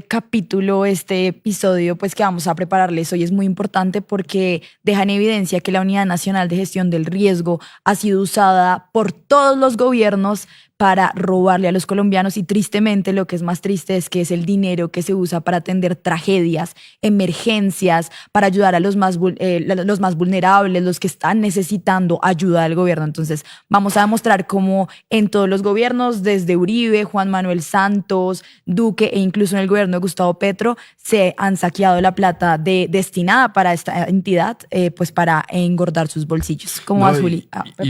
Capítulo, este episodio, pues que vamos a prepararles hoy es muy importante porque deja en evidencia que la Unidad Nacional de Gestión del Riesgo ha sido usada por todos los gobiernos para robarle a los colombianos y tristemente lo que es más triste es que es el dinero que se usa para atender tragedias, emergencias, para ayudar a los más vulnerables, los que están necesitando ayuda del gobierno. Entonces vamos a demostrar cómo en todos los gobiernos, desde Uribe, Juan Manuel Santos, Duque e incluso en el gobierno de Gustavo Petro, se han saqueado la plata destinada para esta entidad, pues para engordar sus bolsillos. ¿Cómo vas, Juli?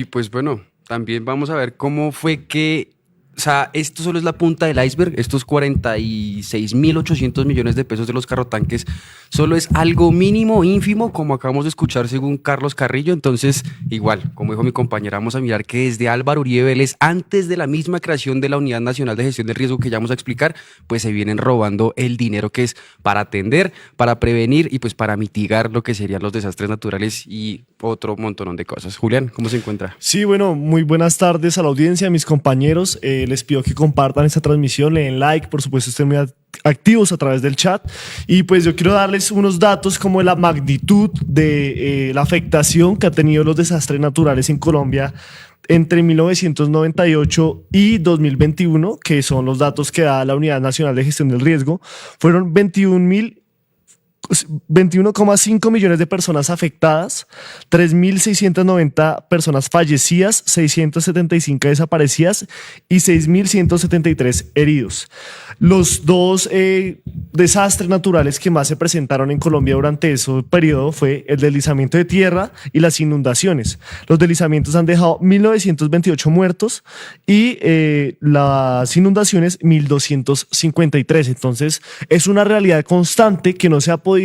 Pues bueno, también vamos a ver cómo fue que, o sea, esto solo es la punta del iceberg, estos 46.800 millones de pesos de los carrotanques, solo es algo mínimo, ínfimo, como acabamos de escuchar según Carlos Carrillo. Entonces, igual, como dijo mi compañera, vamos a mirar que desde Álvaro Uribe Vélez, antes de la misma creación de la Unidad Nacional de Gestión del Riesgo que ya vamos a explicar, pues se vienen robando el dinero que es para atender, para prevenir y pues para mitigar lo que serían los desastres naturales y otro montón de cosas. Julián, ¿cómo se encuentra? Sí, bueno, muy buenas tardes a la audiencia, a mis compañeros. Les pido que compartan esta transmisión, le den like, por supuesto estén muy activos a través del chat. Y pues yo quiero darles unos datos como de la magnitud de la afectación que ha tenido los desastres naturales en Colombia entre 1998 y 2021, que son los datos que da la Unidad Nacional de Gestión del Riesgo. Fueron 21,5 millones de personas afectadas, 3.690 personas fallecidas, 675 desaparecidas y 6.173 heridos. Los dos desastres naturales que más se presentaron en Colombia durante ese periodo fue el deslizamiento de tierra y las inundaciones. Los deslizamientos han dejado 1.928 muertos y las inundaciones 1.253. Entonces es una realidad constante que no se ha podido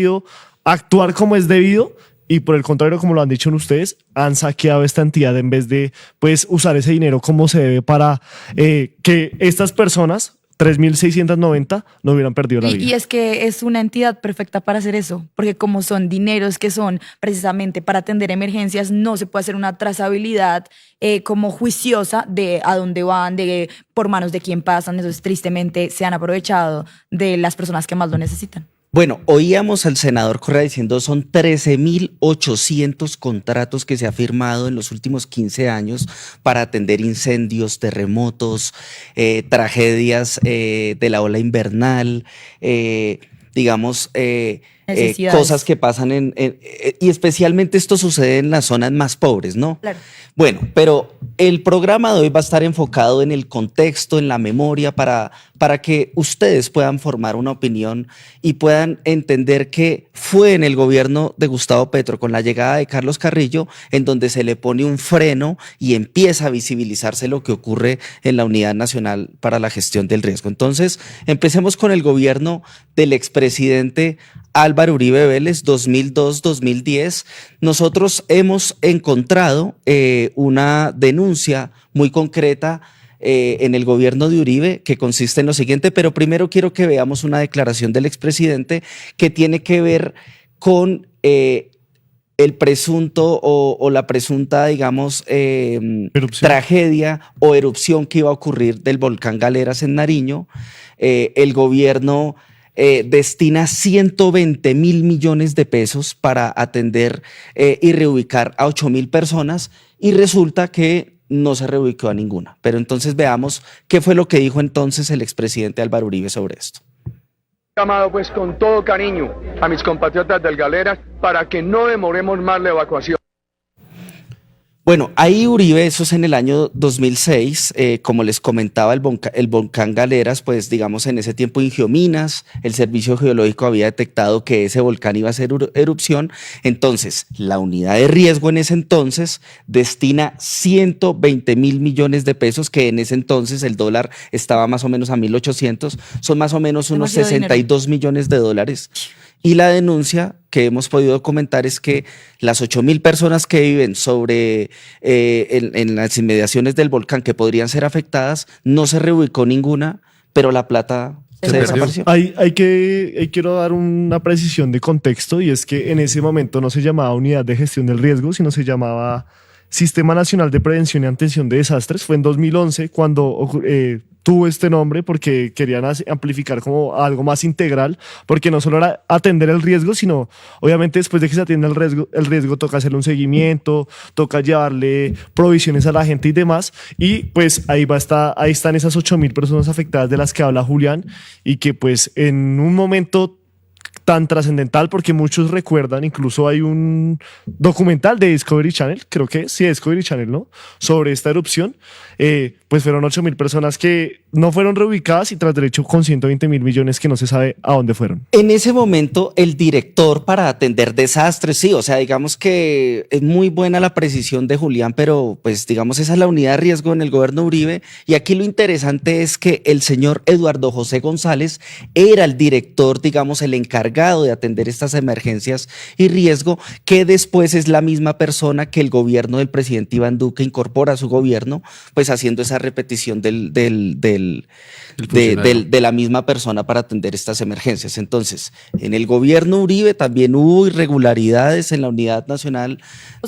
actuar como es debido y por el contrario, como lo han dicho ustedes, han saqueado esta entidad en vez de pues usar ese dinero como se debe para que estas personas 3.690 no hubieran perdido la vida. Y es que es una entidad perfecta para hacer eso, porque como son dineros que son precisamente para atender emergencias, no se puede hacer una trazabilidad como juiciosa de a dónde van, de por manos de quién pasan. Entonces, tristemente, se han aprovechado de las personas que más lo necesitan. Bueno, oíamos al senador Correa diciendo son 13.800 contratos que se ha firmado en los últimos 15 años para atender incendios, terremotos, tragedias de la ola invernal, cosas que pasan y especialmente esto sucede en las zonas más pobres, ¿no? Claro. Bueno, pero el programa de hoy va a estar enfocado en el contexto, en la memoria, para que ustedes puedan formar una opinión y puedan entender que fue en el gobierno de Gustavo Petro, con la llegada de Carlos Carrillo, en donde se le pone un freno y empieza a visibilizarse lo que ocurre en la Unidad Nacional para la Gestión del Riesgo. Entonces, empecemos con el gobierno del expresidente Álvaro Uribe Vélez, 2002-2010. Nosotros hemos encontrado una denuncia muy concreta en el gobierno de Uribe que consiste en lo siguiente, pero primero quiero que veamos una declaración del expresidente que tiene que ver con el presunto o la presunta, digamos, tragedia o erupción que iba a ocurrir del volcán Galeras en Nariño. El gobierno destina 120.000 millones de pesos para atender y reubicar a 8.000 personas y resulta que no se reubicó a ninguna. Pero entonces veamos qué fue lo que dijo entonces el expresidente Álvaro Uribe sobre esto. Llamado pues con todo cariño a mis compatriotas del Galeras para que no demoremos más la evacuación. Bueno, ahí Uribe, eso es en el año 2006, como les comentaba, el volcán Galeras, pues digamos en ese tiempo en Geominas, el Servicio Geológico había detectado que ese volcán iba a hacer erupción, entonces la unidad de riesgo en ese entonces destina 120.000 millones de pesos, que en ese entonces el dólar estaba más o menos a 1.800, son más o menos unos 62 millones de dólares. Y la denuncia que hemos podido documentar es que las 8.000 personas que viven en las inmediaciones del volcán que podrían ser afectadas, no se reubicó ninguna, pero la plata se desapareció. Quiero dar una precisión de contexto y es que en ese momento no se llamaba Unidad de Gestión del Riesgo, sino se llamaba Sistema Nacional de Prevención y Atención de Desastres. Fue en 2011 cuando tuvo este nombre, porque querían amplificar como algo más integral, porque no solo era atender el riesgo, sino obviamente después de que se atienda el riesgo toca hacerle un seguimiento, toca llevarle provisiones a la gente y demás, y pues ahí están esas 8.000 personas afectadas de las que habla Julián, y que pues en un momento tan trascendental, porque muchos recuerdan, incluso hay un documental de Discovery Channel, creo que sí, Discovery Channel, ¿no?, sobre esta erupción. Pues fueron 8.000 personas que no fueron reubicadas, y tras derecho con 120.000 millones que no se sabe a dónde fueron. En ese momento, el director para atender desastres, sí, o sea, digamos que es muy buena la precisión de Julián, pero pues digamos esa es la unidad de riesgo en el gobierno Uribe, y aquí lo interesante es que el señor Eduardo José González era el director, digamos, el encargado de atender estas emergencias y riesgo, que después es la misma persona que el gobierno del presidente Iván Duque incorpora a su gobierno, pues haciendo esa repetición de la misma persona para atender estas emergencias. Entonces, en el gobierno Uribe también hubo irregularidades en la Unidad Nacional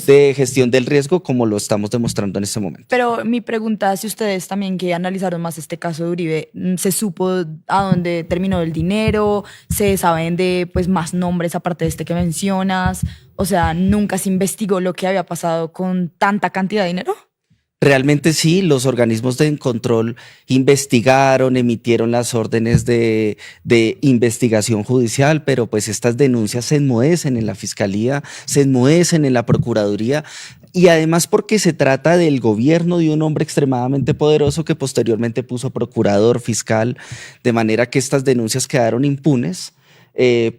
de Gestión del Riesgo, como lo estamos demostrando en este momento. Pero mi pregunta, si ustedes también que analizaron más este caso de Uribe, ¿se supo a dónde terminó el dinero? ¿Se saben de pues más nombres aparte de este que mencionas? O sea, ¿nunca se investigó lo que había pasado con tanta cantidad de dinero? Realmente sí, los organismos de control investigaron, emitieron las órdenes de investigación judicial, pero pues estas denuncias se enmohecen en la Fiscalía, se enmohecen en la Procuraduría, y además porque se trata del gobierno de un hombre extremadamente poderoso que posteriormente puso procurador, fiscal, de manera que estas denuncias quedaron impunes.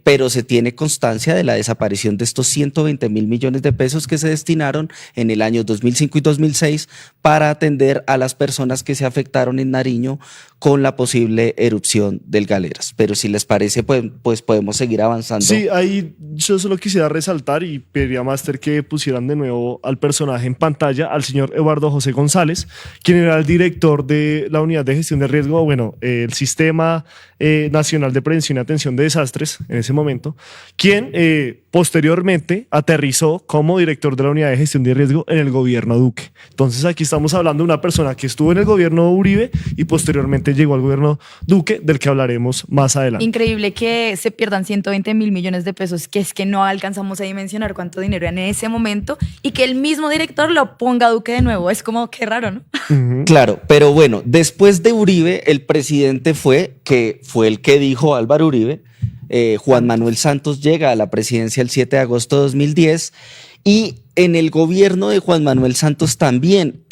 Pero se tiene constancia de la desaparición de estos 120.000 millones de pesos que se destinaron en el año 2005 y 2006 para atender a las personas que se afectaron en Nariño con la posible erupción del Galeras. Pero si les parece, pues podemos seguir avanzando. Sí, ahí yo solo quisiera resaltar y pediría a Master que pusieran de nuevo al personaje en pantalla, al señor Eduardo José González, quien era el director de la Unidad de Gestión de Riesgo, bueno, el Sistema Nacional de Prevención y Atención de Desastres en ese momento, quien posteriormente aterrizó como director de la Unidad de Gestión de Riesgo en el gobierno Duque. Entonces aquí estamos hablando de una persona que estuvo en el gobierno Uribe y posteriormente llegó al gobierno Duque, del que hablaremos más adelante. Increíble que se pierdan 120.000 millones de pesos, que es que no alcanzamos a dimensionar cuánto dinero era en ese momento, y que el mismo director lo ponga a Duque de nuevo. Es como que raro, ¿no? Claro, pero bueno, después de Uribe, el presidente fue el que dijo Álvaro Uribe. Juan Manuel Santos llega a la presidencia el 7 de agosto de 2010, y en el gobierno de Juan Manuel Santos también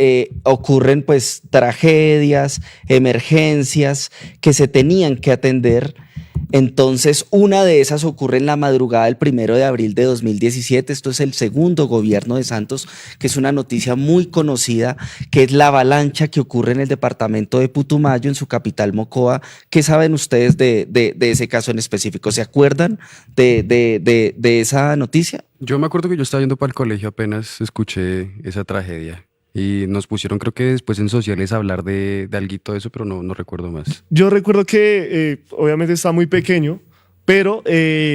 ocurren pues tragedias, emergencias que se tenían que atender. Entonces, una de esas ocurre en la madrugada del 1 de abril de 2017. Esto es el segundo gobierno de Santos, que es una noticia muy conocida, que es la avalancha que ocurre en el departamento de Putumayo, en su capital Mocoa. ¿Qué saben ustedes de ese caso en específico? ¿Se acuerdan de esa noticia? Yo me acuerdo que yo estaba yendo para el colegio, apenas escuché esa tragedia. Y nos pusieron, creo que después en sociales, a hablar de alguito de eso, pero no recuerdo más. Yo recuerdo que obviamente estaba muy pequeño, pero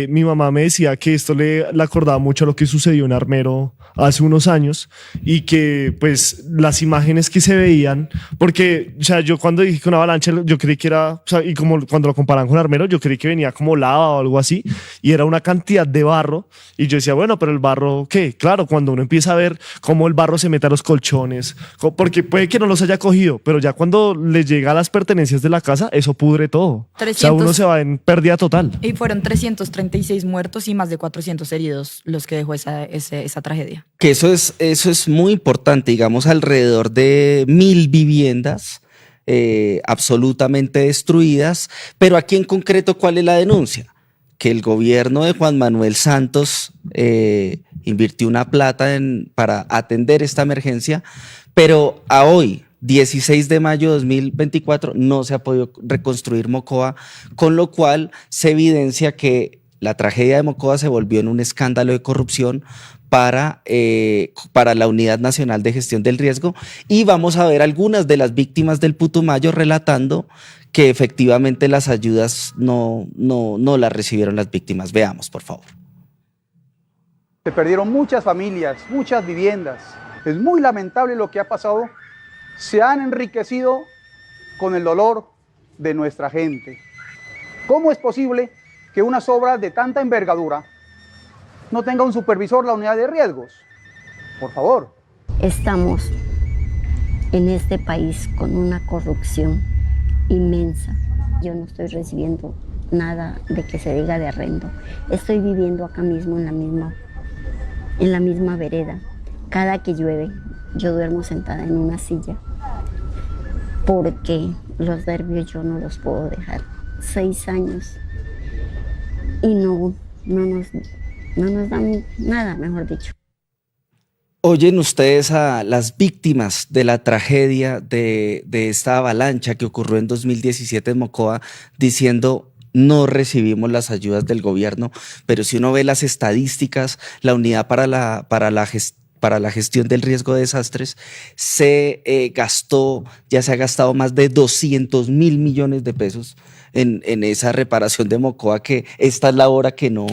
mi mamá me decía que esto le acordaba mucho a lo que sucedió en Armero hace unos años, y que pues las imágenes que se veían, porque o sea, yo cuando dije que una avalancha, yo creí que era, o sea, y como cuando lo comparan con Armero, yo creí que venía como lava o algo así, y era una cantidad de barro, y yo decía, bueno, pero el barro, ¿qué? Claro, cuando uno empieza a ver cómo el barro se mete a los colchones, porque puede que no los haya cogido, pero ya cuando le llega a las pertenencias de la casa, eso pudre todo. 300, o sea, uno se va en pérdida total. Y fueron 336 muertos y más de 400 heridos los que dejó esa tragedia. Que eso es muy importante, digamos, alrededor de 1.000 viviendas absolutamente destruidas. Pero aquí en concreto, ¿cuál es la denuncia? Que el gobierno de Juan Manuel Santos invirtió una plata para atender esta emergencia, pero a hoy, 16 de mayo de 2024, no se ha podido reconstruir Mocoa, con lo cual se evidencia que la tragedia de Mocoa se volvió en un escándalo de corrupción para la Unidad Nacional de Gestión del Riesgo, y vamos a ver algunas de las víctimas del Putumayo relatando que efectivamente las ayudas no las recibieron las víctimas. Veamos, por favor. Se perdieron muchas familias, muchas viviendas, Es muy lamentable lo que ha pasado. Se han enriquecido con el dolor de nuestra gente. ¿Cómo es posible que unas obras de tanta envergadura no tenga un supervisor la unidad de riesgos? Por favor. Estamos en este país con una corrupción inmensa. Yo no estoy recibiendo nada de que se diga de arrendo. Estoy viviendo acá mismo en la misma vereda. Cada que llueve, yo duermo sentada en una silla porque los nervios yo no los puedo dejar. 6 años y no nos dan nada, mejor dicho. Oyen ustedes a las víctimas de la tragedia de esta avalancha que ocurrió en 2017 en Mocoa diciendo: no recibimos las ayudas del gobierno, pero si uno ve las estadísticas, la unidad para la gestión del riesgo de desastres se ha gastado más de 200.000 millones de pesos en esa reparación de Mocoa, que esta es la hora que no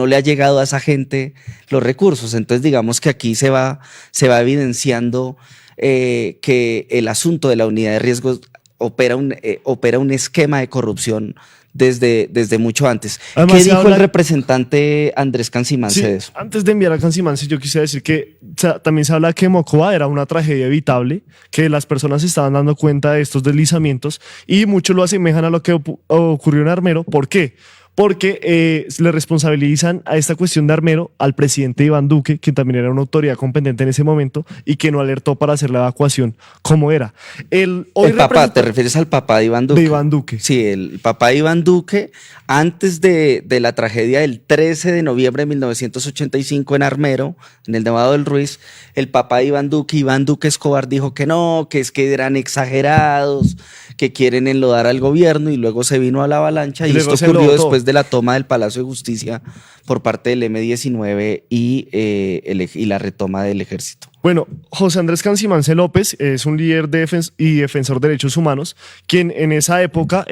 le ha llegado a esa gente los recursos. Entonces digamos que aquí se va evidenciando que el asunto de la unidad de riesgos opera un esquema de corrupción desde mucho antes. Además, ¿qué dijo el representante Andrés Cancimance de eso? Antes de enviar a Cancimance, yo quisiera decir que también se habla que Mocoa era una tragedia evitable, que las personas se estaban dando cuenta de estos deslizamientos y muchos lo asemejan a lo que ocurrió en Armero. ¿Por qué? Porque le responsabilizan a esta cuestión de Armero al presidente Iván Duque, quien también era una autoridad competente en ese momento y que no alertó para hacer la evacuación como era. El papá, ¿te refieres al papá de Iván Duque? De Iván Duque. Sí, el papá de Iván Duque, antes de la tragedia del 13 de noviembre de 1985 en Armero, en el Nevado del Ruiz, el papá de Iván Duque Escobar, dijo que no, que es que eran exagerados, que quieren enlodar al gobierno, y luego se vino a la avalancha y esto ocurrió después de la toma del Palacio de Justicia por parte del M-19 y la retoma del ejército. Bueno, José Andrés Cancimance López es un líder y defensor de derechos humanos, quien en esa época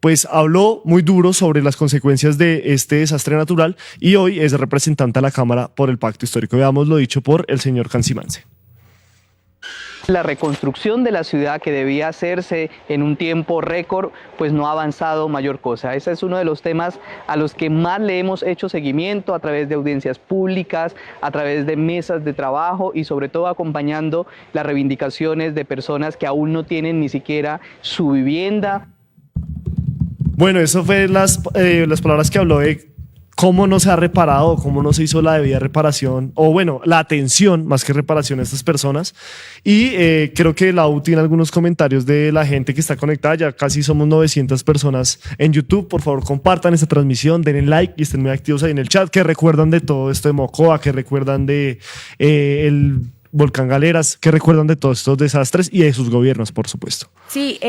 pues habló muy duro sobre las consecuencias de este desastre natural y hoy es representante a la Cámara por el Pacto Histórico. Veamos lo dicho por el señor Cancimance. La reconstrucción de la ciudad, que debía hacerse en un tiempo récord, pues no ha avanzado mayor cosa. Ese es uno de los temas a los que más le hemos hecho seguimiento a través de audiencias públicas, a través de mesas de trabajo y sobre todo acompañando las reivindicaciones de personas que aún no tienen ni siquiera su vivienda. Bueno, eso fue las palabras que habló de cómo no se ha reparado, cómo no se hizo la debida reparación, o bueno, la atención más que reparación a estas personas. Y creo que Lau tiene algunos comentarios de la gente que está conectada. Ya casi somos 900 personas en YouTube. Por favor, compartan esta transmisión, denle like y estén muy activos ahí en el chat. ¿Qué recuerdan de todo esto de Mocoa? ¿Qué recuerdan de el Volcán Galeras? ¿Qué recuerdan de todos estos desastres y de sus gobiernos, por supuesto? Sí,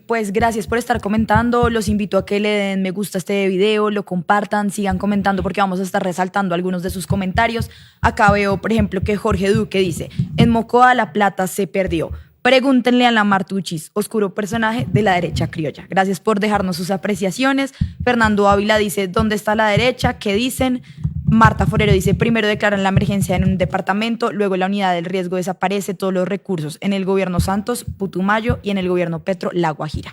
pues gracias por estar comentando. Los invito a que le den me gusta a este video, lo compartan, sigan comentando porque vamos a estar resaltando algunos de sus comentarios. Acá veo, por ejemplo, que Jorge Duque dice: en Mocoa la plata se perdió. Pregúntenle a la Martuchis, oscuro personaje de la derecha criolla. Gracias por dejarnos sus apreciaciones. Fernando Ávila dice: ¿dónde está la derecha? ¿Qué dicen? Marta Forero dice: primero declaran la emergencia en un departamento, luego la unidad del riesgo desaparece todos los recursos en el gobierno Santos, Putumayo, y en el gobierno Petro, La Guajira.